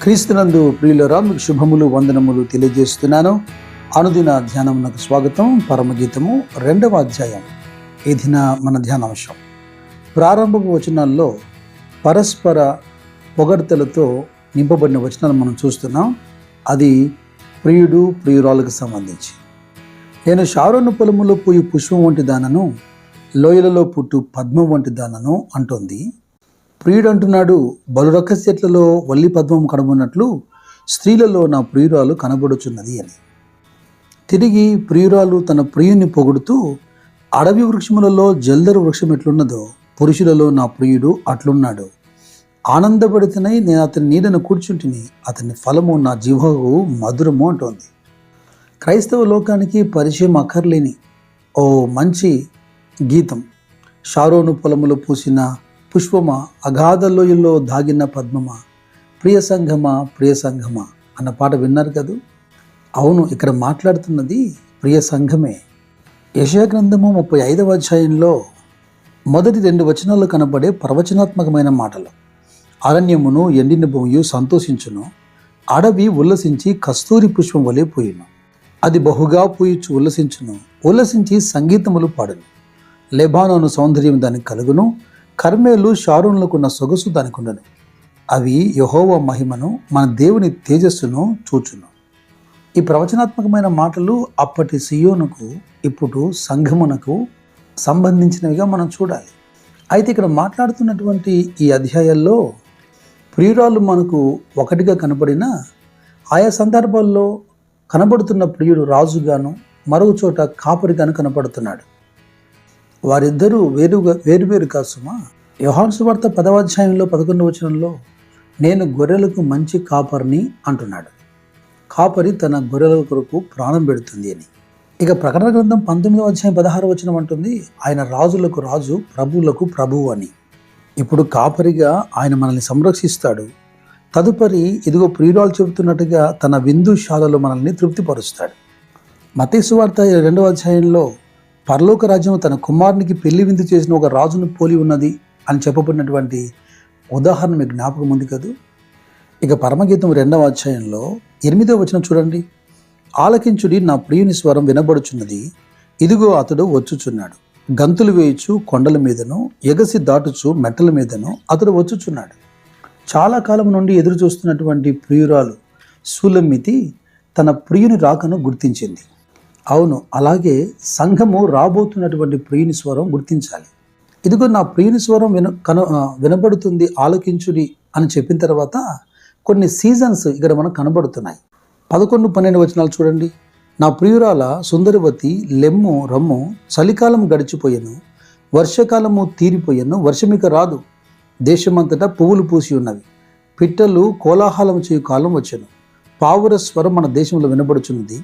క్రీస్తునందు ప్రియులరా, మీకు శుభములు వందనములు తెలియజేస్తున్నాను. అనుదిన ధ్యానమునకు స్వాగతం. పరమగీతము 2వ అధ్యాయం. ఈ దిన మన ధ్యానాంశం ప్రారంభపు వచనాల్లో పరస్పర పొగడ్తలతో నింపబడిన వచనాలు మనం చూస్తున్నాం. అది ప్రియుడు ప్రియురాలకు సంబంధించి. నేను షారోను పొలములో పూయి పుష్పం వంటి దానను, లోయలలో పుట్టు పద్మం వంటి దానను అంటోంది. ప్రియుడు అంటున్నాడు, బలురక్క చెట్లలో వల్లి పద్మం కనబడినట్లు స్త్రీలలో నా ప్రియురాలు కనబడుచున్నది అని. తిరిగి ప్రియురాలు తన ప్రియుని పొగుడుతూ, అడవి వృక్షములలో జల్దరు వృక్షం ఎట్లున్నదో పురుషులలో నా ప్రియుడు అట్లున్నాడు. ఆనందపడితేనై నేను అతని నీడను కూర్చుంటిని, అతని ఫలము నా జీవకు మధురము అంటోంది. క్రైస్తవ లోకానికి పరిచయం అక్కర్లేని ఓ మంచి గీతం. షారోను పొలములో పూసిన పుష్పమా, అగాధ లోయల్లో దాగిన పద్మమా, ప్రియ సంఘమా ప్రియ సంఘమా అన్న పాట విన్నారు కదూ. అవును, ఇక్కడ మాట్లాడుతున్నది ప్రియ సంఘమే. యెషయా గ్రంథము 35వ అధ్యాయంలో మొదటి 2 వచనాల్లో కనబడే ప్రవచనాత్మకమైన మాటలు. అరణ్యమును ఎండిన భూమియు సంతోషించును, అడవి ఉల్లసించి కస్తూరి పుష్పం వలె పోయిను. అది బహుగా పూయిచు ఉల్లసించి సంగీతములు పాడును. లెబానోను సౌందర్యం దానికి కలుగును, కర్మేలు షారోనులకున్న సొగసు దానికి ఉండను. అవి యెహోవా మహిమను, మన దేవుని తేజస్సును చూచును. ఈ ప్రవచనాత్మకమైన మాటలు అప్పటి సియోనుకు, ఇప్పుడు సంఘమునకు సంబంధించినవిగా మనం చూడాలి. అయితే ఇక్కడ మాట్లాడుతున్నటువంటి ఈ అధ్యాయాల్లో ప్రియురాలు మనకు ఒకటిగా కనబడిన, ఆయా సందర్భాల్లో కనబడుతున్న ప్రియుడు రాజుగాను, మరొక చోట కాపరిగాను కనపడుతున్నాడు. వారిద్దరూ వేరువేరు కాసుమా. యోహాను సువార్త 10వ అధ్యాయంలో 11వ వచనంలో నేను గొర్రెలకు మంచి కాపరిని అంటున్నాడు. కాపరి తన గొర్రెల కొరకు ప్రాణం పెడుతుంది అని. ఇక ప్రకటన గ్రంథం 19వ అధ్యాయం 16వ వచనం అంటుంది, ఆయన రాజులకు రాజు, ప్రభువులకు ప్రభువు అని. ఇప్పుడు కాపరిగా ఆయన మనల్ని సంరక్షిస్తాడు. తదుపరి ఇదిగో ప్రియురాలు చెబుతున్నట్టుగా తన విందుశాలలో మనల్ని తృప్తిపరుస్తాడు. మత్తయి సువార్త 2వ అధ్యాయంలో పరలోక రాజ్యం తన కుమారునికి పెళ్లి విందు చేసిన ఒక రాజును పోలి ఉన్నది అని చెప్పబడినటువంటి ఉదాహరణ మీకు జ్ఞాపకం ఉంది కదూ. ఇక పరమగీతం 2వ అధ్యాయంలో 8వ వచనం చూడండి. ఆలకించుడి, నా ప్రియుని స్వరం వినబడుచున్నది, ఇదిగో అతడు వచ్చుచున్నాడు. గంతులు వేయుచు కొండల మీదను, ఎగసి దాటుచు మెట్టల మీదను అతడు వచ్చుచున్నాడు. చాలా కాలం నుండి ఎదురు చూస్తున్నటువంటి ప్రియురాలు సూలమ్మితి తన ప్రియుని రాకను గుర్తించింది. అవును, అలాగే సంఘము రాబోతున్నటువంటి ప్రియుని స్వరం గుర్తించాలి. ఇదిగో నా ప్రియుని స్వరం వినబడుతుంది, ఆలకించుడి అని చెప్పిన తర్వాత కొన్ని సీజన్స్ ఇక్కడ మనకు కనబడుతున్నాయి. 11, 12 వచనాలు చూడండి. నా ప్రియురాల సుందరవతి లెమ్ము రమ్ము, చలికాలం గడిచిపోయెను, వర్షకాలము తీరిపోయెను, వర్షమిక రాదు, దేశమంతటా పువ్వులు పూసి ఉన్నవి, పిట్టలు కోలాహలం చేయు కాలం వచ్చెను, పావుర స్వరం మన దేశంలో వినబడుచున్నది,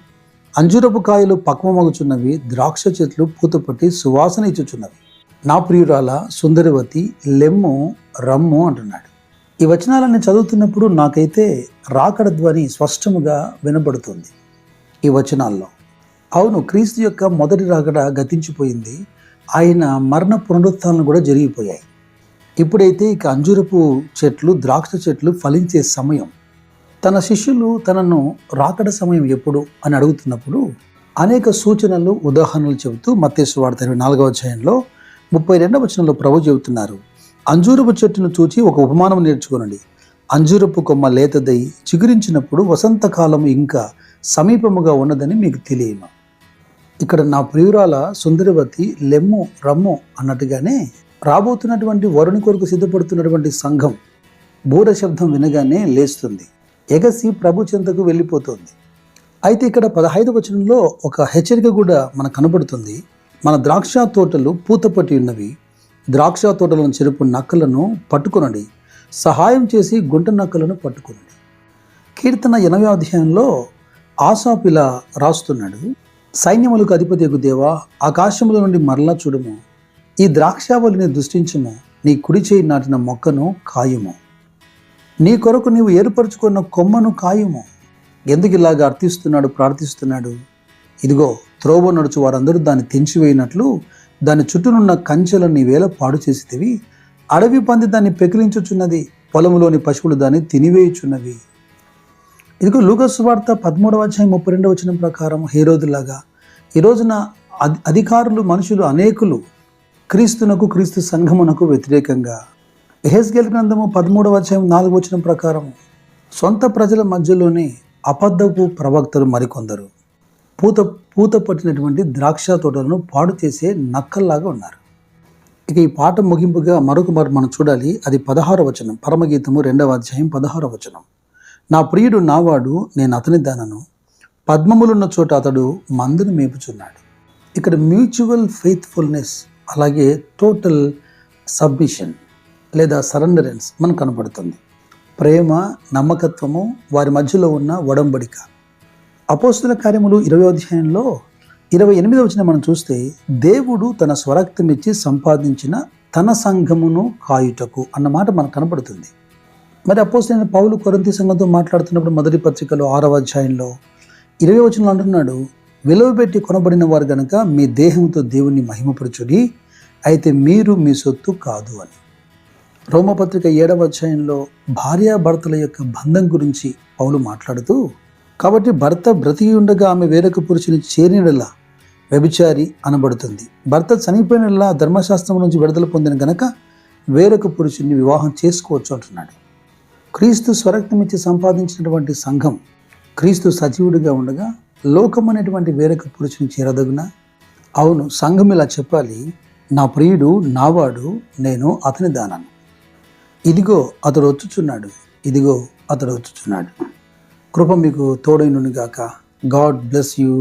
అంజూరపు కాయలు పక్వమగుచున్నవి, ద్రాక్ష చెట్లు పూతపట్టి సువాసన ఇచ్చుచున్నవి. నా ప్రియురాల సుందరవతి లెమ్ము రమ్ము అంటున్నాడు. ఈ వచనాలన్నీ చదువుతున్నప్పుడు నాకైతే రాకడ ధ్వని స్పష్టముగా వినబడుతుంది ఈ వచనాల్లో. అవును, క్రీస్తు యొక్క మొదటి రాకడ గతించిపోయింది. ఆయన మరణ పునరుత్థానాలు కూడా జరిగిపోయాయి. ఇప్పుడైతే ఇక అంజూరపు చెట్లు, ద్రాక్ష చెట్లు ఫలించే సమయం. తన శిష్యులు తనను రాకడ సమయం ఎప్పుడు అని అడుగుతున్నప్పుడు అనేక సూచనలు, ఉదాహరణలు చెబుతూ మత్తయి సువార్త 24వ అధ్యాయంలో 32వ వచనంలో ప్రభు చెబుతున్నారు, అంజూరపు చెట్టును చూచి ఒక ఉపమానం నేర్చుకోనండి. అంజూరపు కొమ్మ లేతదై చిగురించినప్పుడు వసంతకాలం ఇంకా సమీపముగా ఉన్నదని మీకు తెలియను. ఇక్కడ నా ప్రియురాల సుందరవతి లెమ్ము రమ్ము అన్నట్టుగానే రాబోతున్నటువంటి వరుని కొరకు సిద్ధపడుతున్నటువంటి సంఘం బూర శబ్దం వినగానే లేస్తుంది, ఎగసి ప్రభు చెంతకు వెళ్ళిపోతుంది. అయితే ఇక్కడ 15వ వచనంలో ఒక హెచ్చరిక కూడా మనకు కనబడుతుంది. మన ద్రాక్ష తోటలు పూతపట్టి ఉన్నవి, ద్రాక్ష తోటలను చెరుపు నక్కలను పట్టుకొనండి, సహాయం చేసి గుంట నక్కలను పట్టుకొనండి. కీర్తన 80వ అధ్యాయంలో ఆసాపు ఇలా రాస్తున్నాడు, సైన్యములకు అధిపతియగు దేవా, ఆకాశముల నుండి మరలా చూడము, ఈ ద్రాక్షావళిని దృష్టించుము, నీ కుడి చేయి నాటిన మొక్కను కాయుము, నీ కొరకు నీవు ఏర్పరచుకున్న కొమ్మను కాయుము. ఎందుకు ఇలాగా అర్థిస్తున్నాడు, ప్రార్థిస్తున్నాడు? ఇదిగో త్రోవ నడుచు వారందరూ దాన్ని తెంచివేయినట్లు దాని చుట్టూనున్న కంచెలను నీవేళ పాడు చేసేవి, అడవి పంది దాన్ని పెకిలించుచున్నది, పొలములోని పశువులు దాన్ని తినివేయుచున్నవి. ఇదిగో లూకా సువార్త 13:32 ప్రకారం హేరోదులాగా ఈ రోజున అధికారులు, మనుషులు అనేకులు క్రీస్తునకు, క్రీస్తు సంఘమునకు వ్యతిరేకంగా యెహెజ్కేలు గ్రంథము 13:4 ప్రకారం సొంత ప్రజల మధ్యలోనే అబద్ధపు ప్రవక్తలు మరికొందరు పూత పట్టినటువంటి ద్రాక్ష తోటలను పాడు చేసే నక్కల్లాగా ఉన్నారు. ఇక ఈ పాట ముగింపుగా మరొక మనం చూడాలి. అది 16వ వచనం, పరమగీతము 2:16 వచనం. నా ప్రియుడు నావాడు, నేను అతని దానను, పద్మములున్న చోట అతడు మందును మేపుచున్నాడు. ఇక్కడ మ్యూచువల్ ఫెయిత్ఫుల్నెస్, అలాగే టోటల్ సబ్మిషన్ లేదా సరెండరెన్స్ మనకు కనపడుతుంది. ప్రేమ, నమ్మకత్వము, వారి మధ్యలో ఉన్న ఒడంబడిక. అపోస్తుల కార్యములు 20వ అధ్యాయంలో 28వ వచనం మనం చూస్తే, దేవుడు తన స్వరక్తమిచ్చి సంపాదించిన తన సంఘమును కాయుటకు అన్నమాట మనకు కనపడుతుంది. మరి అపోస్తలుడైన పౌలు కొరింథీ సంఘంతో మాట్లాడుతున్నప్పుడు మొదటి పత్రికలో 6వ అధ్యాయంలో 20వ వచనంలో అంటున్నాడు, విలువబెట్టి కొనబడిన వారు గనుక మీ దేహంతో దేవుణ్ణి మహిమపరచుడి, అయితే మీరు మీ సొత్తు కాదు అని. రోమపత్రిక 7వ అధ్యాయంలో భార్యాభర్తల యొక్క బంధం గురించి పౌలు మాట్లాడుతూ, కాబట్టి భర్త బ్రతికి ఉండగా ఆమె వేరొక పురుషుని చేరినలా వ్యభిచారి అనబడుతుంది. భర్త చనిపోయినలా ధర్మశాస్త్రం నుంచి విడుదల పొందిన గనక వేరొక పురుషుని వివాహం చేసుకోవచ్చు అంటున్నాడు. క్రీస్తు స్వరక్తమిచ్చి సంపాదించినటువంటి సంఘం క్రీస్తు సజీవుడిగా ఉండగా లోకం అనేటువంటి వేరొక పురుషుని చేరదగునా? అవును, సంఘం ఇలా చెప్పాలి, నా ప్రియుడు నావాడు, నేను అతని దానను. ఇదిగో అతడు వచ్చుచున్నాడు, ఇదిగో అతడు వచ్చుచున్నాడు. కృప మీకు తోడైనుగాక. God bless you.